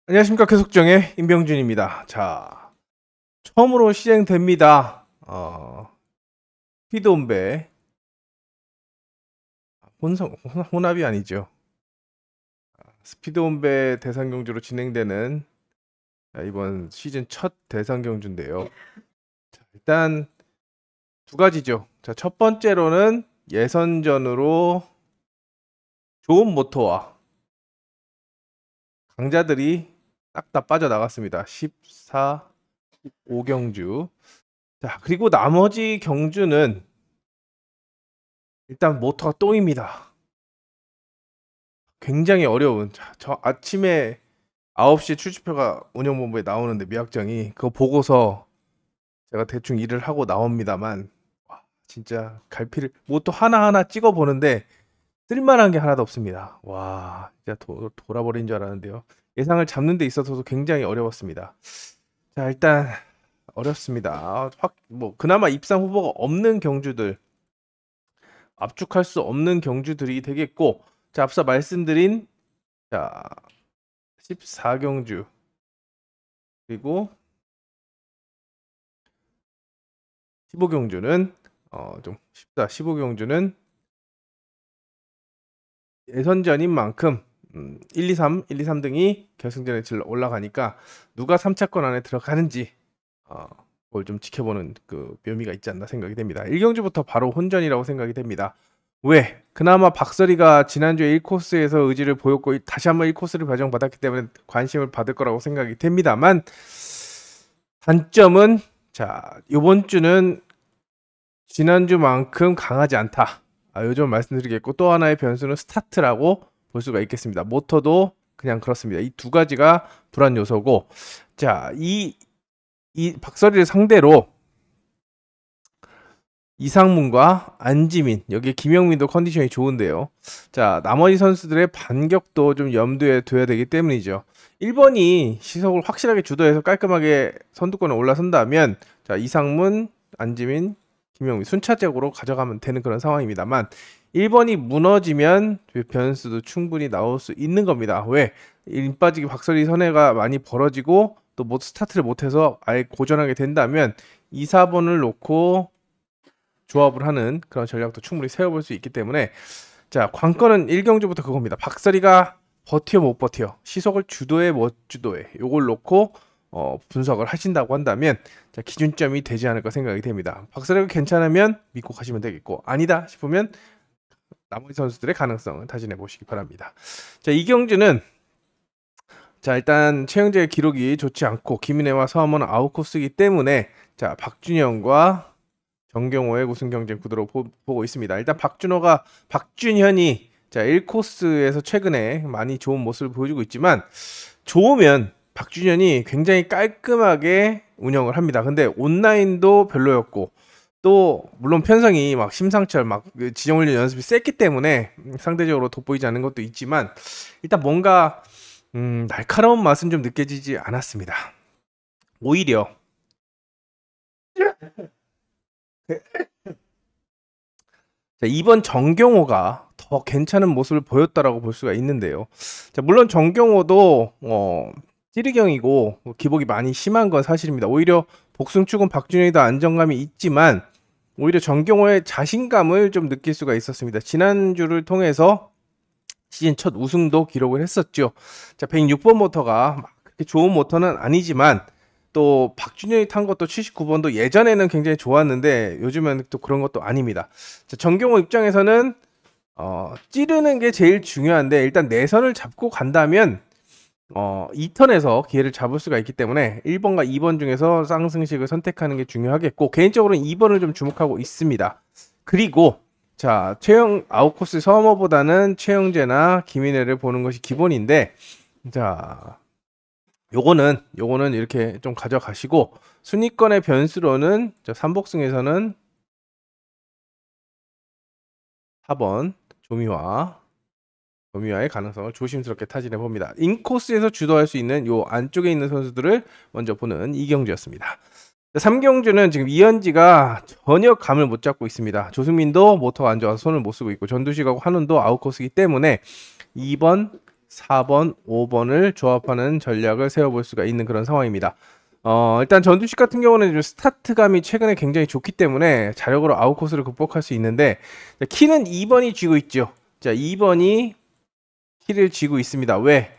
안녕하십니까. 계속정의 임병준입니다. 자, 처음으로 시행됩니다. 스피드온배 혼합이 아니죠. 스피드온배 대상경주로 진행되는 이번 시즌 첫 대상경주인데요. 자, 일단 두 가지죠. 자, 첫 번째로는 예선전으로 좋은 모터와 강자들이 딱 다 빠져나갔습니다. 14, 15경주. 자, 그리고 나머지 경주는 일단 모터가 똥입니다. 굉장히 어려운. 저 아침에 9시에 출시표가 운영본부에 나오는데 미확정이 그거 보고서 제가 대충 일을 하고 나옵니다만, 와, 진짜 갈피를 모터 하나하나 찍어보는데 쓸만한 게 하나도 없습니다. 와, 진짜 돌아버린 줄 알았는데요. 예상을 잡는 데 있어서도 굉장히 어려웠습니다. 자, 일단 어렵습니다. 그나마 입상 후보가 없는 경주들, 압축할 수 없는 경주들이 되겠고, 자, 앞서 말씀드린 14경주 그리고 15경주는 좀 쉽다. 15경주는 예선전인 만큼 1, 2, 3 등이 결승전에 올라가니까 누가 3차권 안에 들어가는지 그걸 좀 지켜보는 그 묘미가 있지 않나 생각이 됩니다. 1경주부터 바로 혼전이라고 생각이 됩니다. 왜? 그나마 박서리가 지난주에 1코스에서 의지를 보였고 다시 한번 1코스를 배정받았기 때문에 관심을 받을 거라고 생각이 됩니다만, 단점은 이번 주는 지난주만큼 강하지 않다. 요즘 말씀드리겠고, 또 하나의 변수는 스타트라고 볼 수가 있겠습니다. 모터도 그냥 그렇습니다. 이 두 가지가 불안 요소고, 자, 이 박서리를 상대로 이상문과 안지민, 여기 김영민도 컨디션이 좋은데요. 자, 나머지 선수들의 반격도 좀 염두에 둬야 되기 때문이죠. 1번이 시속을 확실하게 주도해서 깔끔하게 선두권에 올라선다면, 자, 이상문, 안지민, 김영민 순차적으로 가져가면 되는 그런 상황입니다만, 1번이 무너지면 변수도 충분히 나올 수 있는 겁니다. 왜? 임 빠지기 박서리 선회가 많이 벌어지고 또 스타트를 못해서 아예 고전하게 된다면 2, 4번을 놓고 조합을 하는 그런 전략도 충분히 세워볼 수 있기 때문에, 자, 관건은 1경주부터 그겁니다. 박서리가 버텨 못 버텨, 시속을 주도해 못 주도해, 요걸 놓고 분석을 하신다고 한다면, 자, 기준점이 되지 않을까 생각이 됩니다. 박서리가 괜찮으면 믿고 가시면 되겠고, 아니다 싶으면 나머지 선수들의 가능성을 타진해 보시기 바랍니다. 자, 이 경주는 일단 최영재의 기록이 좋지 않고 김인혜와 서하모는 아웃코스이기 때문에, 자, 박준현과 정경호의 우승 경쟁 구도로 보고 있습니다. 일단 박준현이 1코스에서 최근에 많이 좋은 모습을 보여주고 있지만, 좋으면 박준현이 굉장히 깔끔하게 운영을 합니다. 근데 온라인도 별로였고, 또 물론 편성이 막 심상철 지정훈련 연습이 셌기 때문에 상대적으로 돋보이지 않는 것도 있지만, 일단 뭔가 날카로운 맛은 좀 느껴지지 않았습니다. 오히려 자, 이번 정경호가 더 괜찮은 모습을 보였다라고 볼 수가 있는데요. 자, 물론 정경호도 찌르경이고 기복이 많이 심한 건 사실입니다. 오히려 복승축은 박준현이 더 안정감이 있지만, 오히려 정경호의 자신감을 좀 느낄 수가 있었습니다. 지난주를 통해서 시즌 첫 우승도 기록을 했었죠. 자, 106번 모터가 그렇게 좋은 모터는 아니지만, 또 박준현이 탄 것도 79번도 예전에는 굉장히 좋았는데 요즘은 또 그런 것도 아닙니다. 자, 정경호 입장에서는 찌르는 게 제일 중요한데, 일단 내선을 잡고 간다면 2턴에서 기회를 잡을 수가 있기 때문에 1번과 2번 중에서 쌍승식을 선택하는 게 중요하겠고, 개인적으로는 2번을 좀 주목하고 있습니다. 그리고 자, 아웃코스 서머보다는 최영재나 김인혜를 보는 것이 기본인데, 자, 요거는 이렇게 좀 가져가시고, 순위권의 변수로는 3복승에서는 4번 조미화의 가능성을 조심스럽게 타진해 봅니다. 인코스에서 주도할 수 있는 요 안쪽에 있는 선수들을 먼저 보는 이경주였습니다. 3경주는 지금 이현지가 전혀 감을 못 잡고 있습니다. 조승민도 모터가 안 좋아서 손을 못 쓰고 있고, 전두식하고 한운도 아웃코스이기 때문에 2번 4번, 5번을 조합하는 전략을 세워볼 수가 있는 그런 상황입니다. 일단 전두식 같은 경우는 좀 스타트감이 최근에 굉장히 좋기 때문에 자력으로 아웃코스를 극복할 수 있는데, 키는 2번이 쥐고 있죠. 자, 2번이 키를 쥐고 있습니다. 왜?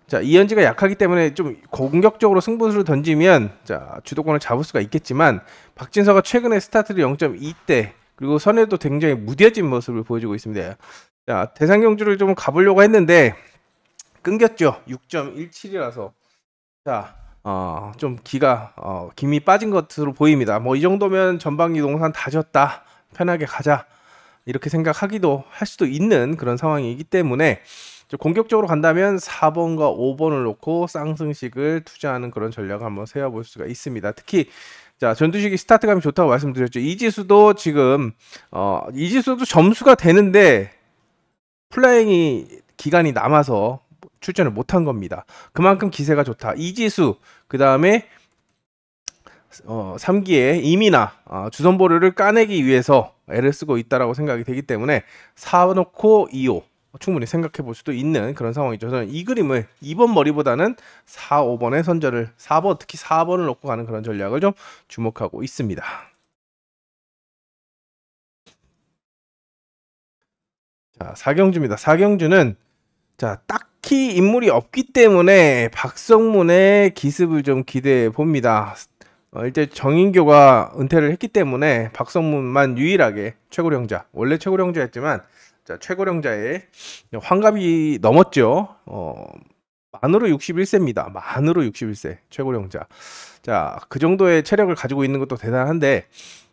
자, 이현지가 약하기 때문에 좀 공격적으로 승부수를 던지면 자, 주도권을 잡을 수가 있겠지만, 박진서가 최근에 스타트를 0.2대 그리고 선에도 굉장히 무뎌진 모습을 보여주고 있습니다. 자, 대상 경주를 좀 가보려고 했는데 끊겼죠. 6.17이라서. 자, 좀 김이 빠진 것으로 보입니다. 뭐 이 정도면 전방위 농산 다 졌다. 편하게 가자. 이렇게 생각하기도 할 수도 있는 그런 상황이기 때문에 좀 공격적으로 간다면 4번과 5번을 놓고 쌍승식을 투자하는 그런 전략을 한번 세워볼 수가 있습니다. 특히 자, 전두식이 스타트감이 좋다고 말씀드렸죠. 이지수도 지금 이지수도 점수가 되는데 플라잉이 기간이 남아서 출전을 못한 겁니다. 그만큼 기세가 좋다. 이지수, 그 다음에 3기에 이민아, 주선보류를 까내기 위해서 애를 쓰고 있다라고 생각이 되기 때문에 4놓고 2호 충분히 생각해 볼 수도 있는 그런 상황이죠. 저는 이 그림을 2번 머리보다는 4, 5번의 선절을 4번, 특히 4번을 놓고 가는 그런 전략을 좀 주목하고 있습니다. 자, 4경주입니다. 4경주는 자, 딱히 인물이 없기 때문에 박성문의 기습을 좀 기대해 봅니다. 일단 정인교가 은퇴를 했기 때문에 박성문만 유일하게 최고령자, 원래 최고령자였지만 자, 최고령자의 환갑이 넘었죠. 만으로 61세입니다. 만으로 61세 최고령자. 자, 그 정도의 체력을 가지고 있는 것도 대단한데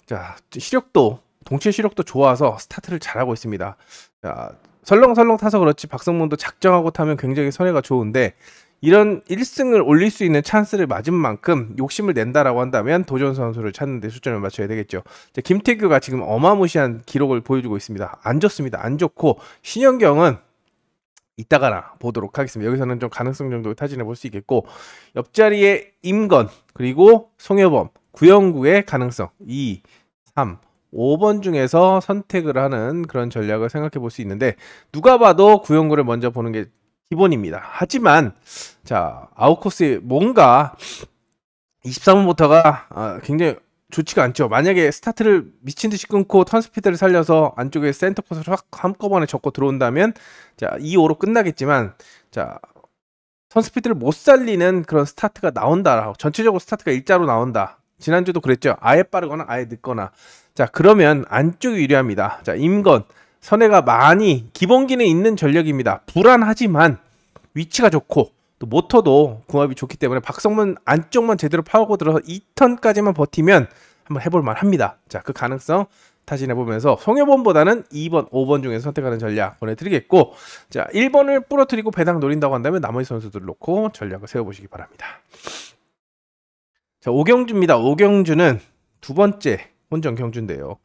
자, 시력도 동체 시력도 좋아서 스타트를 잘하고 있습니다. 자, 설렁설렁 타서 그렇지 박성문도 작정하고 타면 굉장히 선회가 좋은데 이런 1승을 올릴 수 있는 찬스를 맞은 만큼 욕심을 낸다라고 한다면 도전 선수를 찾는 데 초점을 맞춰야 되겠죠. 김태규가 지금 어마무시한 기록을 보여주고 있습니다. 안 좋습니다. 안 좋고 신현경은 이따가나 보도록 하겠습니다. 여기서는 좀 가능성 정도 타진해 볼 수 있겠고 옆자리에 임건 그리고 송여범, 구영구의 가능성 2, 3, 5번 중에서 선택을 하는 그런 전략을 생각해 볼 수 있는데 누가 봐도 구영구를 먼저 보는 게 기본입니다. 하지만 자, 아웃코스에 뭔가 23번부터가 굉장히 좋지가 않죠. 만약에 스타트를 미친 듯이 끊고 턴스피드를 살려서 안쪽에 센터 코스를 확 한꺼번에 접고 들어온다면 자, 2-5로 끝나겠지만 자, 턴스피드를 못 살리는 그런 스타트가 나온다. 전체적으로 스타트가 일자로 나온다. 지난주도 그랬죠. 아예 빠르거나 아예 늦거나. 자, 그러면 안쪽이 유리합니다. 자, 임건 선회가 많이 기본기는 있는 전력입니다. 불안하지만 위치가 좋고 또 모터도 궁합이 좋기 때문에 박성문 안쪽만 제대로 파고 들어서 2턴까지만 버티면 한번 해볼만 합니다. 자, 그 가능성 타진해보면서 송여범보다는 2번, 5번 중에서 선택하는 전략 보내드리겠고 자, 1번을 부러뜨리고 배당 노린다고 한다면 나머지 선수들을 놓고 전략을 세워보시기 바랍니다. 자, 오경주입니다. 오경주는 두 번째 혼전 경주인데요.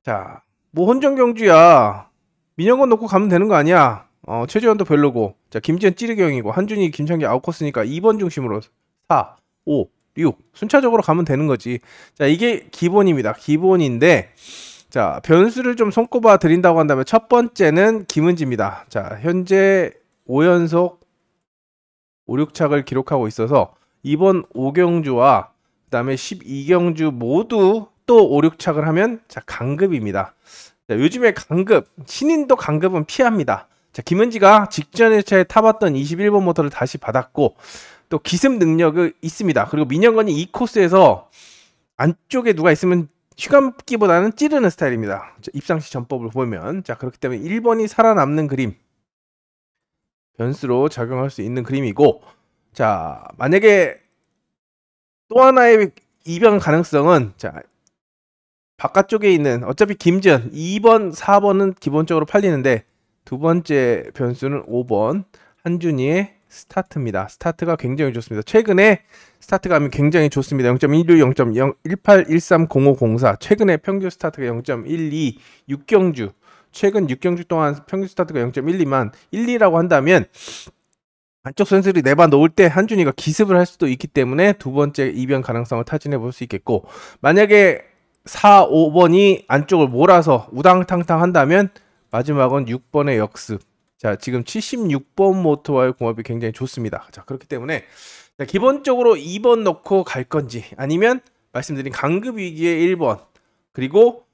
자, 뭐 혼전 경주야 민영건 놓고 가면 되는 거 아니야. 최재원도 별로고 자, 김지현 찌르경이고 한준이 김창기 아웃코스니까 2번 중심으로 4, 5, 6 순차적으로 가면 되는 거지. 자, 이게 기본입니다. 기본인데 자, 변수를 좀 손꼽아 드린다고 한다면 첫 번째는 김은지입니다. 자, 현재 5연속 5, 6착을 기록하고 있어서 이번 5경주와 그 다음에 12경주 모두 또 5, 6착을 하면 자, 강급입니다. 자, 요즘에 강급, 신인도 강급은 피합니다. 자, 김은지가 직전 회차에 타봤던 21번 모터를 다시 받았고 또 기습 능력이 있습니다. 그리고 민영건이 이 코스에서 안쪽에 누가 있으면 휘감기보다는 찌르는 스타일입니다. 자, 입상시 전법을 보면 자, 그렇기 때문에 1번이 살아남는 그림 변수로 작용할 수 있는 그림이고 자, 만약에 또 하나의 이변 가능성은 자, 바깥쪽에 있는 어차피 김지현 2번, 4번은 기본적으로 팔리는데 두 번째 변수는 5번 한준이의 스타트입니다. 스타트가 굉장히 좋습니다. 최근에 스타트감이 굉장히 좋습니다. 0.16, 0.0, 18, 13, 05, 04 최근에 평균 스타트가 0.12 6경주 최근 6경주 동안 평균 스타트가 0.12만 1, 2라고 한다면 안쪽 선수들이 내봐 놓을 때 한준이가 기습을 할 수도 있기 때문에 두 번째 이변 가능성을 타진해 볼 수 있겠고 만약에 4, 5번이 안쪽을 몰아서 우당탕탕 한다면 마지막은 6번의 역습 자, 지금 76번 모터와의 궁합이 굉장히 좋습니다. 자, 그렇기 때문에 자, 기본적으로 2번 넣고 갈 건지 아니면 말씀드린 강급 위기의 1번 그리고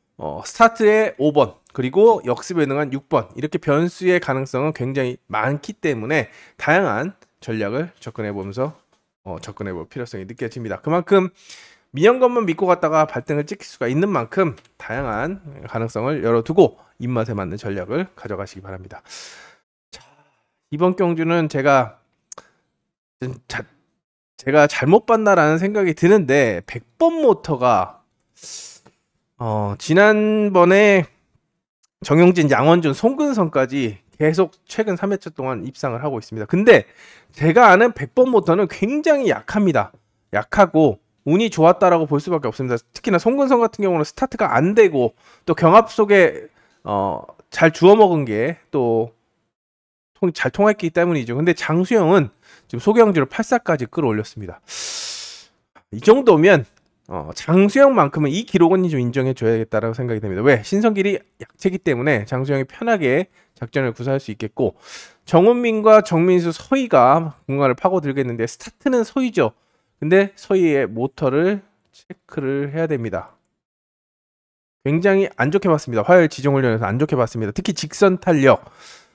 스타트의 5번 그리고 역습에 능한 6번 이렇게 변수의 가능성은 굉장히 많기 때문에 다양한 전략을 접근해보면서 접근해볼 필요성이 느껴집니다. 그만큼 민영것만 믿고 갔다가 발등을 찍힐 수가 있는 만큼 다양한 가능성을 열어두고 입맛에 맞는 전략을 가져가시기 바랍니다. 자, 이번 경주는 제가 잘못 봤나라는 생각이 드는데 100번 모터가 지난번에 정영진, 양원준, 송근선까지 계속 최근 3회차 동안 입상을 하고 있습니다. 근데 제가 아는 100번 모터는 굉장히 약합니다. 약하고 운이 좋았다라고 볼 수밖에 없습니다. 특히나 송근선 같은 경우는 스타트가 안 되고 또 경합 속에 잘 주워먹은 게 또 잘 통했기 때문이죠. 근데 장수영은 지금 소경주를 8사까지 끌어올렸습니다. 이 정도면 장수영만큼은 이 기록은 좀 인정해줘야겠다라고 생각이 됩니다. 왜? 신성길이 약체기 때문에 장수영이 편하게 작전을 구사할 수 있겠고 정은민과 정민수, 서희가 공간을 파고들겠는데 스타트는 서희죠. 근데 서희의 모터를 체크를 해야 됩니다. 굉장히 안 좋게 봤습니다. 화요일 지정훈련에서 안 좋게 봤습니다. 특히 직선 탄력.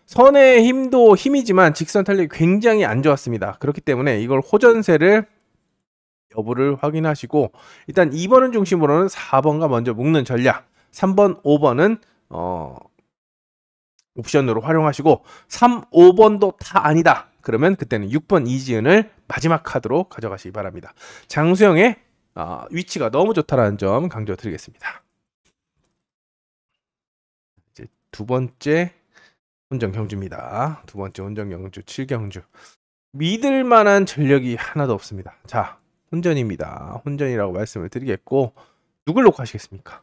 선의 힘도 힘이지만 직선 탄력이 굉장히 안 좋았습니다. 그렇기 때문에 이걸 호전세를 여부를 확인하시고 일단 2번을 중심으로는 4번과 먼저 묶는 전략 3번, 5번은 옵션으로 활용하시고 3, 5번도 다 아니다. 그러면 그때는 6번 이지은을 마지막 카드로 가져가시기 바랍니다. 장수영의 위치가 너무 좋다라는 점 강조드리겠습니다. 이제 두 번째 혼전 경주입니다. 두 번째 혼전 경주 7경주. 믿을 만한 전력이 하나도 없습니다. 자, 혼전입니다. 혼전이라고 말씀을 드리겠고 누굴 놓고 하시겠습니까?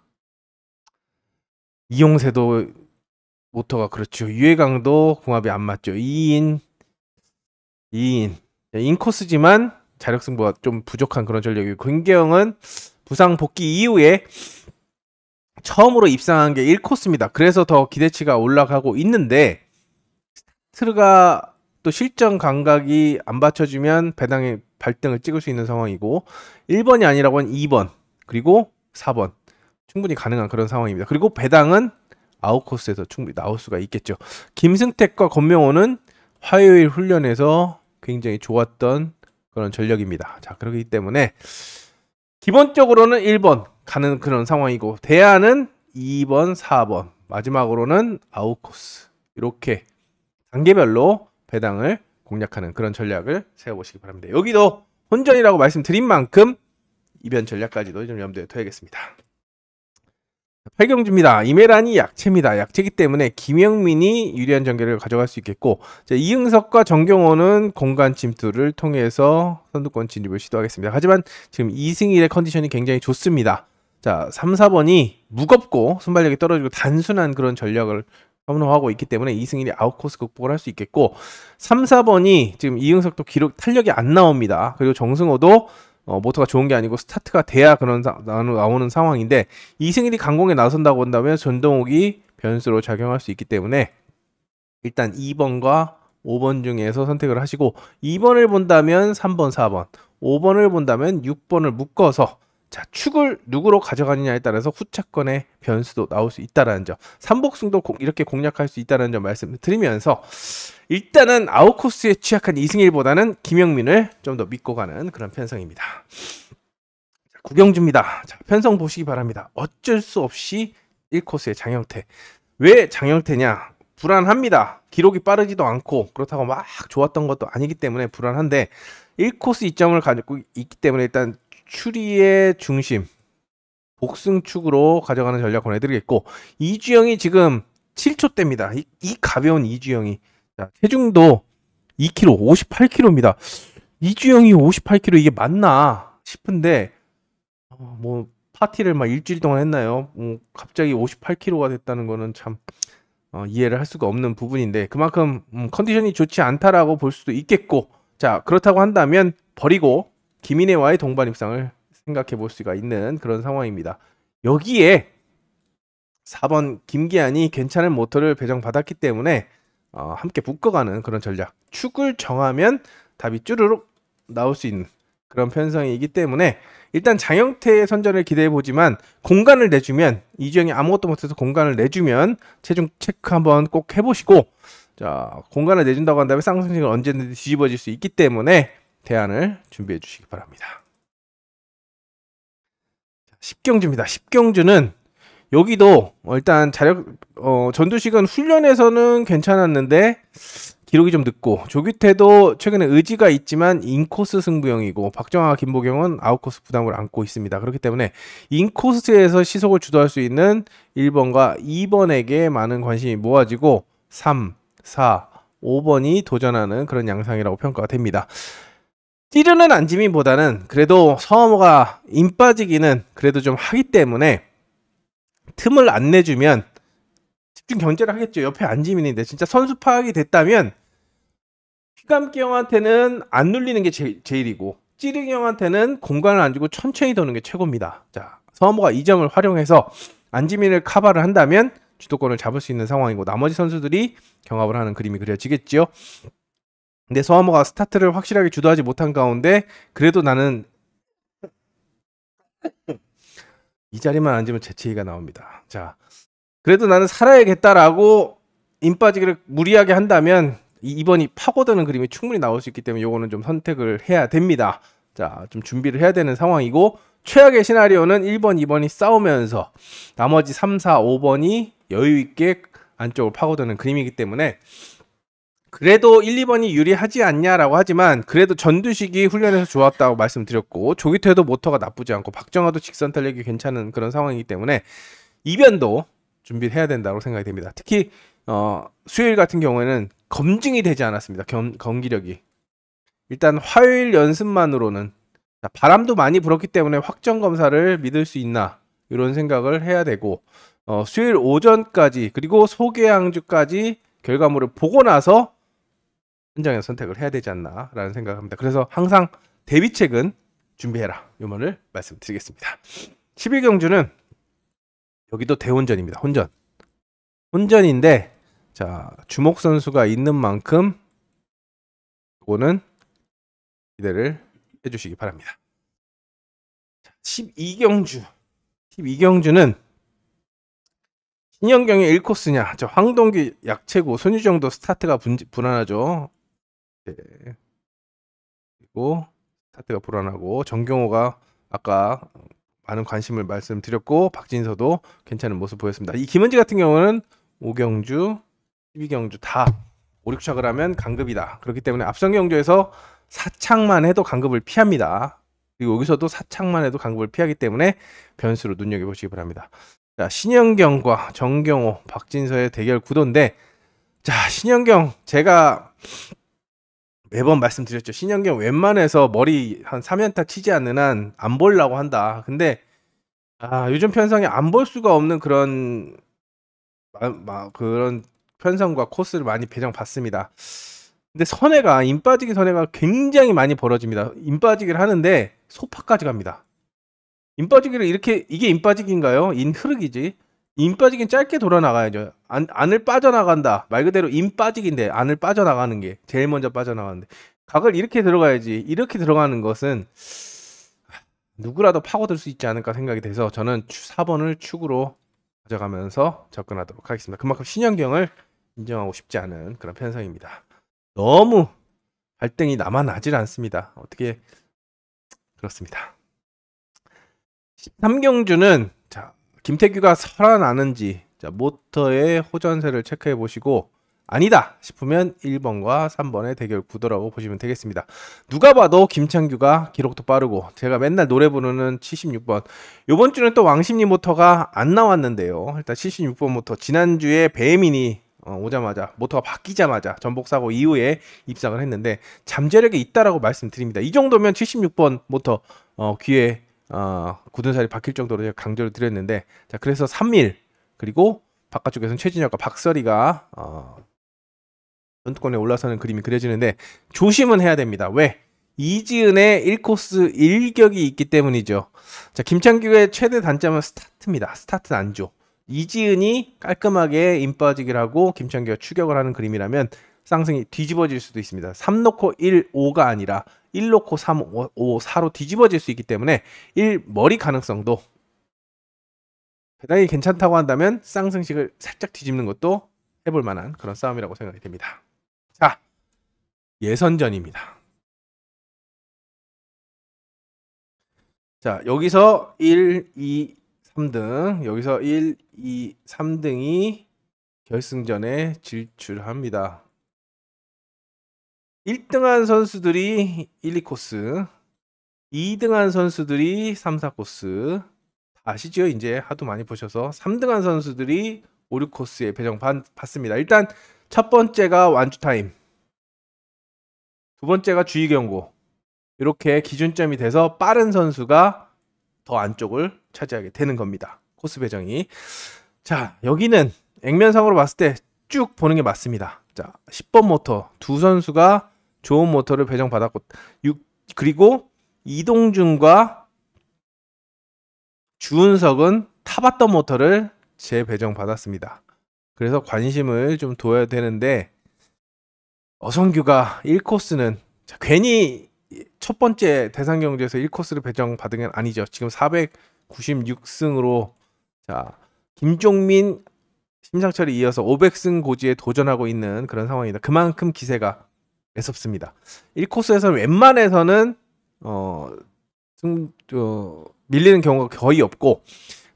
이용세도 모터가 그렇죠. 유해강도 궁합이 안 맞죠. 2인 인코스지만 자력승부가 좀 부족한 그런 전력이고 권계영은 부상 복귀 이후에 처음으로 입상한 게 1코스입니다. 그래서 더 기대치가 올라가고 있는데 스타트가 또 실전 감각이 안 받쳐주면 배당의 발등을 찍을 수 있는 상황이고 1번이 아니라고 하면 2번 그리고 4번 충분히 가능한 그런 상황입니다. 그리고 배당은 아웃코스에서 충분히 나올 수가 있겠죠. 김승택과 권명호는 화요일 훈련에서 굉장히 좋았던 그런 전력입니다. 자, 그렇기 때문에 기본적으로는 1번 가는 그런 상황이고 대안은 2번, 4번 마지막으로는 아웃코스 이렇게 단계별로 배당을 공략하는 그런 전략을 세워보시기 바랍니다. 여기도 혼전이라고 말씀드린 만큼 이변 전략까지도 좀 염두에 둬야겠습니다. 8경주입니다. 이메란이 약체입니다. 약체이기 때문에 김영민이 유리한 전개를 가져갈 수 있겠고 이응석과 정경호는 공간 침투를 통해서 선두권 진입을 시도하겠습니다. 하지만 지금 이승일의 컨디션이 굉장히 좋습니다. 자, 3, 4번이 무겁고 순발력이 떨어지고 단순한 그런 전략을 선호하고 있기 때문에 이승일이 아웃코스 극복을 할 수 있겠고 3, 4번이 지금 이응석도 기록 탄력이 안 나옵니다. 그리고 정승호도 모터가 좋은 게 아니고 스타트가 돼야 그런 나오는 상황인데 이승일이 강공에 나선다고 본다면 전동욱이 변수로 작용할 수 있기 때문에 일단 2번과 5번 중에서 선택을 하시고 2번을 본다면 3번, 4번 5번을 본다면 6번을 묶어서 자, 축을 누구로 가져가느냐에 따라서 후차권의 변수도 나올 수 있다는 점, 삼복승도 이렇게 공략할 수 있다는 점 말씀드리면서 일단은 아웃코스에 취약한 이승일보다는 김영민을 좀 더 믿고 가는 그런 편성입니다. 9경주입니다. 자, 편성 보시기 바랍니다. 어쩔 수 없이 1코스의 장영태. 왜 장영태냐? 불안합니다. 기록이 빠르지도 않고 그렇다고 막 좋았던 것도 아니기 때문에 불안한데 1코스 이점을 가지고 있기 때문에 일단 추리의 중심 복승축으로 가져가는 전략 권해드리겠고 이주영이 지금 7초대입니다. 이 가벼운 이주영이 자, 체중도 2kg, 58kg입니다. 이주영이 58kg 이게 맞나 싶은데 뭐 파티를 막 일주일 동안 했나요? 갑자기 58kg가 됐다는 거는 참 이해를 할 수가 없는 부분인데 그만큼 컨디션이 좋지 않다라고 볼 수도 있겠고 자 그렇다고 한다면 버리고 김인혜와의 동반 입상을 생각해 볼 수가 있는 그런 상황입니다. 여기에 4번 김기한이 괜찮은 모터를 배정받았기 때문에 함께 묶어가는 그런 전략. 축을 정하면 답이 쭈르륵 나올 수 있는 그런 편성이기 때문에 일단 장영태의 선전을 기대해보지만 공간을 내주면 이주영이 아무것도 못해서 공간을 내주면 체중 체크 한번 꼭 해보시고 자 공간을 내준다고 한다면 쌍승식은 언제든지 뒤집어질 수 있기 때문에 대안을 준비해 주시기 바랍니다. 10경주입니다. 10경주는 여기도 일단 전두식은 훈련에서는 괜찮았는데 기록이 좀 늦고 조규태도 최근에 의지가 있지만 인코스 승부형이고 박정아 김보경은 아웃코스 부담을 안고 있습니다. 그렇기 때문에 인코스에서 시속을 주도할 수 있는 1번과 2번에게 많은 관심이 모아지고 3, 4, 5번이 도전하는 그런 양상이라고 평가가 됩니다. 찌르는 안지민보다는 그래도 서머가 인 빠지기는 그래도 좀 하기 때문에 틈을 안 내주면 집중 견제를 하겠죠. 옆에 안지민인데 진짜 선수 파악이 됐다면 휘감기 형한테는 안 눌리는 게 제일이고 찌르기 형한테는 공간을 안 주고 천천히 도는 게 최고입니다. 자, 서머가 이 점을 활용해서 안지민을 커버를 한다면 주도권을 잡을 수 있는 상황이고 나머지 선수들이 경합을 하는 그림이 그려지겠죠. 근데 서머가 스타트를 확실하게 주도하지 못한 가운데 그래도 나는 이 자리만 앉으면 재채기가 나옵니다. 자, 그래도 나는 살아야겠다라고 인 빠지기를 무리하게 한다면 2번이 파고드는 그림이 충분히 나올 수 있기 때문에 요거는 좀 선택을 해야 됩니다. 자, 좀 준비를 해야 되는 상황이고 최악의 시나리오는 1번, 2번이 싸우면서 나머지 3, 4, 5번이 여유있게 안쪽으로 파고드는 그림이기 때문에 그래도 1, 2번이 유리하지 않냐라고 하지만 그래도 전두식이 훈련에서 좋았다고 말씀드렸고 조기태도 모터가 나쁘지 않고 박정아도 직선 탄력이 괜찮은 그런 상황이기 때문에 이변도 준비를 해야 된다고 생각이 됩니다. 특히 수요일 같은 경우에는 검증이 되지 않았습니다. 경기력이. 일단 화요일 연습만으로는 바람도 많이 불었기 때문에 확정 검사를 믿을 수 있나 이런 생각을 해야 되고 수요일 오전까지 그리고 소개항주까지 결과물을 보고 나서 현장에서 선택을 해야 되지 않나 라는 생각을 합니다. 그래서 항상 대비책은 준비해라 이 말을 말씀드리겠습니다. 11경주는 여기도 대혼전입니다. 혼전인데 자 주목 선수가 있는 만큼 이거는 기대를 해주시기 바랍니다. 12경주는 신현경의 1코스냐 저 황동기 약체고 손유정도 스타트가 불안하죠. 네. 그리고 스타트가 불안하고 정경호가 아까 많은 관심을 말씀드렸고 박진서도 괜찮은 모습 보였습니다. 이 김은지 같은 경우는 5경주, 12경주 다 5, 6착을 하면 강급이다. 그렇기 때문에 앞선 경주에서 4착만 해도 강급을 피합니다. 그리고 여기서도 4착만 해도 강급을 피하기 때문에 변수로 눈여겨보시기 바랍니다. 자, 신현경과 정경호, 박진서의 대결 구도인데 자, 신현경 제가 매번 말씀드렸죠. 신현경 웬만해서 머리 한 3연타 치지 않는 한 안 보려고 한다. 근데 요즘 편성에 안 볼 수가 없는 그런 편성과 코스를 많이 배정받습니다. 근데 인 빠지기 선회가 굉장히 많이 벌어집니다. 인 빠지기를 하는데 소파까지 갑니다. 인 빠지기를 이게 인 빠지기인가요? 인 흐르기지. 인 빠지기는 짧게 돌아 나가야죠. 안을 빠져나간다. 말 그대로 인 빠지기인데 안을 빠져나가는 게 제일 먼저 빠져나가는데 각을 이렇게 들어가야지. 이렇게 들어가는 것은 누구라도 파고들 수 있지 않을까 생각이 돼서 저는 4번을 축으로 가져가면서 접근하도록 하겠습니다. 그만큼 신현경을 인정하고 싶지 않은 그런 편성입니다. 너무 발등이 남아나질 않습니다. 어떻게 그렇습니다. 13경주는 자 김태규가 살아나는지 자 모터의 호전세를 체크해 보시고 아니다 싶으면 1번과 3번의 대결 구도라고 보시면 되겠습니다. 누가 봐도 김창규가 기록도 빠르고 제가 맨날 노래 부르는 76번 요번 주는 또 왕십리 모터가 안 나왔는데요. 일단 76번 모터 지난주에 배민이 오자마자 모터가 바뀌자마자 전복사고 이후에 입상을 했는데 잠재력이 있다라고 말씀드립니다. 이 정도면 76번 모터 귀에 굳은살이 박힐 정도로 제가 강조를 드렸는데 자 그래서 3일 그리고 바깥쪽에서는 최진혁과 박설이가 선두권에 올라서는 그림이 그려지는데 조심은 해야 됩니다. 왜? 이지은의 1코스 1격이 있기 때문이죠. 자 김창규의 최대 단점은 스타트입니다. 스타트는 안 줘. 이지은이 깔끔하게 임 빠지기를 하고 김창규가 추격을 하는 그림이라면 쌍승이 뒤집어질 수도 있습니다. 3 놓고 1, 5가 아니라 1 놓고 3, 5, 4로 뒤집어질 수 있기 때문에 1 머리 가능성도 대단히 괜찮다고 한다면 쌍승식을 살짝 뒤집는 것도 해볼 만한 그런 싸움이라고 생각이 됩니다. 자, 예선전입니다. 자, 여기서 1, 2, 3등, 여기서 1, 2, 3등이 결승전에 진출합니다. 1등한 선수들이 1, 2코스, 2등한 선수들이 3, 4코스, 아시죠? 이제 하도 많이 보셔서 3등한 선수들이 5, 6코스에 배정 받습니다. 일단 첫 번째가 완주타임, 두 번째가 주의경고, 이렇게 기준점이 돼서 빠른 선수가 더 안쪽을 차지하게 되는 겁니다. 코스 배정이. 자, 여기는 액면상으로 봤을 때 쭉 보는 게 맞습니다. 자, 10번 모터 두 선수가 좋은 모터를 배정받았고, 그리고 이동준과 주은석은 타봤던 모터를 재배정받았습니다. 그래서 관심을 좀 둬야 되는데, 어성규가 1코스는 괜히 첫 번째 대상경주에서 1코스를 배정받은 게 아니죠. 지금 496승으로 자, 김종민, 심상철이 이어서 500승 고지에 도전하고 있는 그런 상황입니다. 그만큼 기세가 매섭습니다. 1코스에서는 웬만해서는 밀리는 경우가 거의 없고,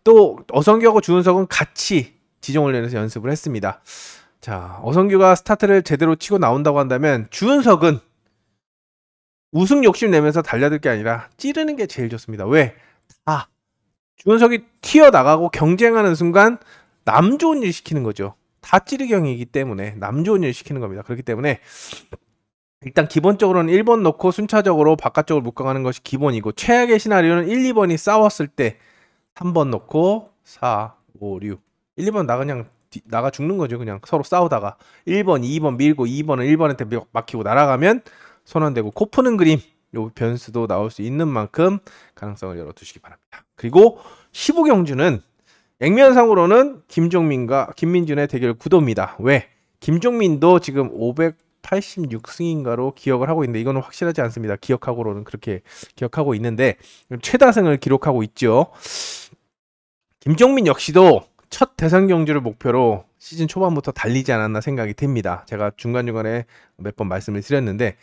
또 어성규하고 주은석은 같이 지정훈련에서 연습을 했습니다. 자, 어성규가 스타트를 제대로 치고 나온다고 한다면 주은석은 우승 욕심 내면서 달려들 게 아니라 찌르는 게 제일 좋습니다. 왜? 주은석이 튀어나가고 경쟁하는 순간 남 좋은 일 시키는 거죠. 다 찌르경이기 때문에 남 좋은 일 시키는 겁니다. 그렇기 때문에 일단 기본적으로는 1번 넣고 순차적으로 바깥쪽을 묶어가는 것이 기본이고, 최악의 시나리오는 1, 2번이 싸웠을 때 3번 넣고 4, 5, 6 1, 2번 그냥 나가 죽는 거죠. 그냥 서로 싸우다가 1번, 2번 밀고 2번은 1번한테 막히고 날아가면 손안대고 코 푸는 그림, 요 변수도 나올 수 있는 만큼 가능성을 열어두시기 바랍니다. 그리고 15경주는 액면상으로는 김종민과 김민준의 대결 구도입니다. 왜? 김종민도 지금 586승인가로 기억을 하고 있는데, 이거는 확실하지 않습니다. 기억하고로는 그렇게 기억하고 있는데 최다승을 기록하고 있죠. 김종민 역시도 첫 대상 경주를 목표로 시즌 초반부터 달리지 않았나 생각이 됩니다. 제가 중간중간에 몇 번 말씀을 드렸는데,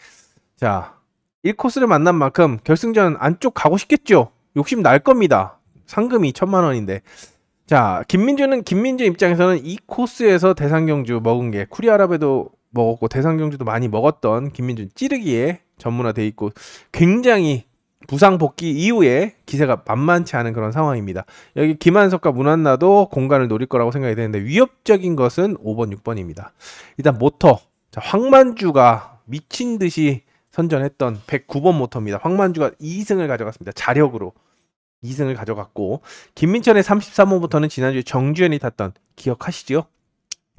자, 1코스를 만난 만큼 결승전 안쪽 가고 싶겠죠. 욕심 날 겁니다. 상금이 1000만 원인데. 자, 김민준 입장에서는 이 코스에서 대상 경주 먹은 게, 쿠리아랍에도 먹었고 대상 경주도 많이 먹었던 김민준, 찌르기에 전문화돼 있고 굉장히 부상 복귀 이후에 기세가 만만치 않은 그런 상황입니다. 여기 김한석과 문한나도 공간을 노릴 거라고 생각이 되는데, 위협적인 것은 5번, 6번입니다. 일단 모터, 자, 황만주가 미친 듯이 선전했던 109번 모터입니다. 황만주가 2승을 가져갔습니다. 자력으로 2승을 가져갔고, 김민철의 33호부터는 지난주에 정주현이 탔던, 기억하시죠?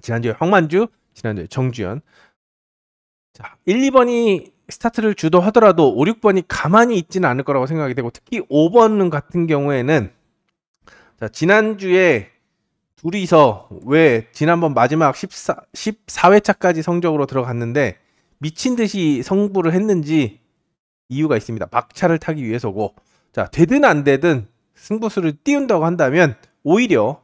지난주에 황만주, 지난주에 정주현. 자, 1, 2번이 스타트를 주도하더라도 5, 6번이 가만히 있지는 않을 거라고 생각이 되고, 특히 5번 같은 경우에는, 자, 지난주에 둘이서 왜 지난번 마지막 14회차까지 성적으로 들어갔는데 미친 듯이 성부를 했는지 이유가 있습니다. 막차를 타기 위해서고, 자, 되든 안 되든 승부수를 띄운다고 한다면 오히려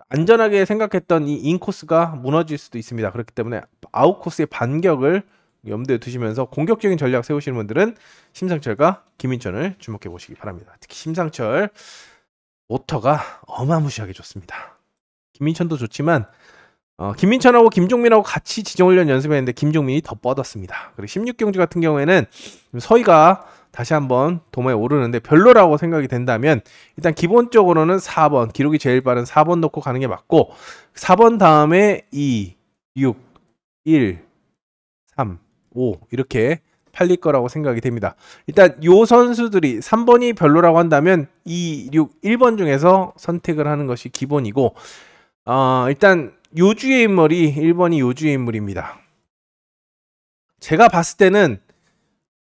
안전하게 생각했던 이 인코스가 무너질 수도 있습니다. 그렇기 때문에 아웃코스의 반격을 염두에 두시면서 공격적인 전략 세우시는 분들은 심상철과 김민철을 주목해 보시기 바랍니다. 특히 심상철 모터가 어마무시하게 좋습니다. 김민철도 좋지만 김민철하고 김종민하고 같이 지정훈련 연습했는데 김종민이 더 뻗었습니다. 그리고 16경주 같은 경우에는 서희가 다시 한번 도마에 오르는데 별로라고 생각이 된다면, 일단 기본적으로는 4번, 기록이 제일 빠른 4번 놓고 가는 게 맞고, 4번 다음에 2, 6, 1, 3, 5 이렇게 팔릴 거라고 생각이 됩니다. 일단 요 선수들이 3번이 별로라고 한다면 2, 6, 1번 중에서 선택을 하는 것이 기본이고, 일단 요주의 인물이 1번이 요주의 인물입니다. 제가 봤을 때는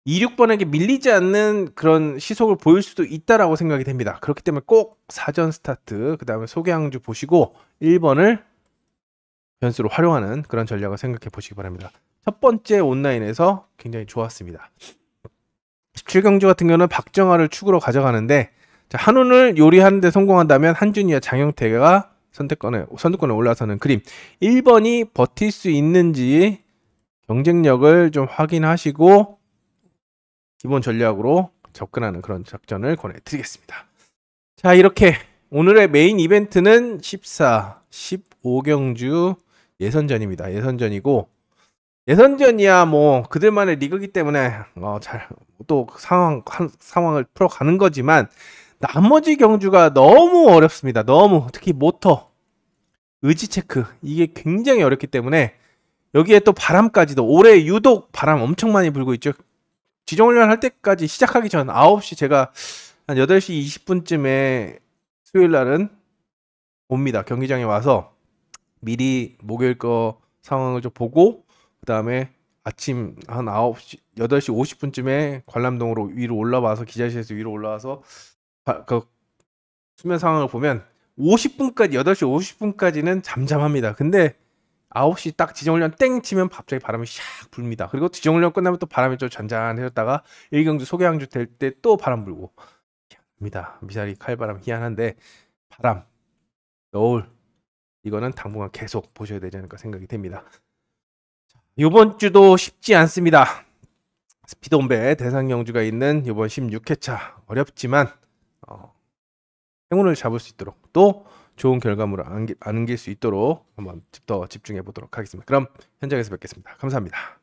26번에게 밀리지 않는 그런 시속을 보일 수도 있다라고 생각이 됩니다. 그렇기 때문에 꼭 사전 스타트, 그 다음에 소개항주 보시고 1번을 변수로 활용하는 그런 전략을 생각해 보시기 바랍니다. 첫 번째 온라인에서 굉장히 좋았습니다. 17경주 같은 경우는 박정아를 축으로 가져가는데, 자, 한운을 요리하는 데 성공한다면 한준이와 장영태가 선두권에 올라서는 그림. 1번이 버틸 수 있는지 경쟁력을 좀 확인하시고 기본 전략으로 접근하는 그런 작전을 권해드리겠습니다. 자, 이렇게 오늘의 메인 이벤트는 14, 15경주 예선전입니다. 예선전이야 뭐 그들만의 리그이기 때문에 잘 또 상황을 풀어가는 거지만 나머지 경주가 너무 어렵습니다. 너무 특히 모터, 의지 체크 이게 굉장히 어렵기 때문에 여기에 또 바람까지도 올해 유독 바람 엄청 많이 불고 있죠. 지정훈련 할 때까지 시작하기 전 9시 제가 한 8시 20분쯤에 수요일 날은 옵니다. 경기장에 와서 미리 목요일 거 상황을 좀 보고 그 다음에 아침 한 8시 50분쯤에 관람동으로 위로 올라와서 기자실에서 위로 올라와서 그 수면 상황을 보면 50분까지 8시 50분까지는 잠잠합니다. 근데 9시 딱 지정훈련 땡 치면 갑자기 바람이 샥 불니다. 그리고 지정훈련 끝나면 또 바람이 좀 잔잔해졌다가 1경주 소개항주 될 때 또 바람 불고 희한합니다. 미사리 칼바람 희한한데 바람, 노을 이거는 당분간 계속 보셔야 되지 않을까 생각이 됩니다. 이번 주도 쉽지 않습니다. 스피드온배 대상경주가 있는 이번 16회차 어렵지만 행운을 잡을 수 있도록 또 좋은 결과물을 안길 수 있도록 한번 더 집중해 보도록 하겠습니다. 그럼 현장에서 뵙겠습니다. 감사합니다.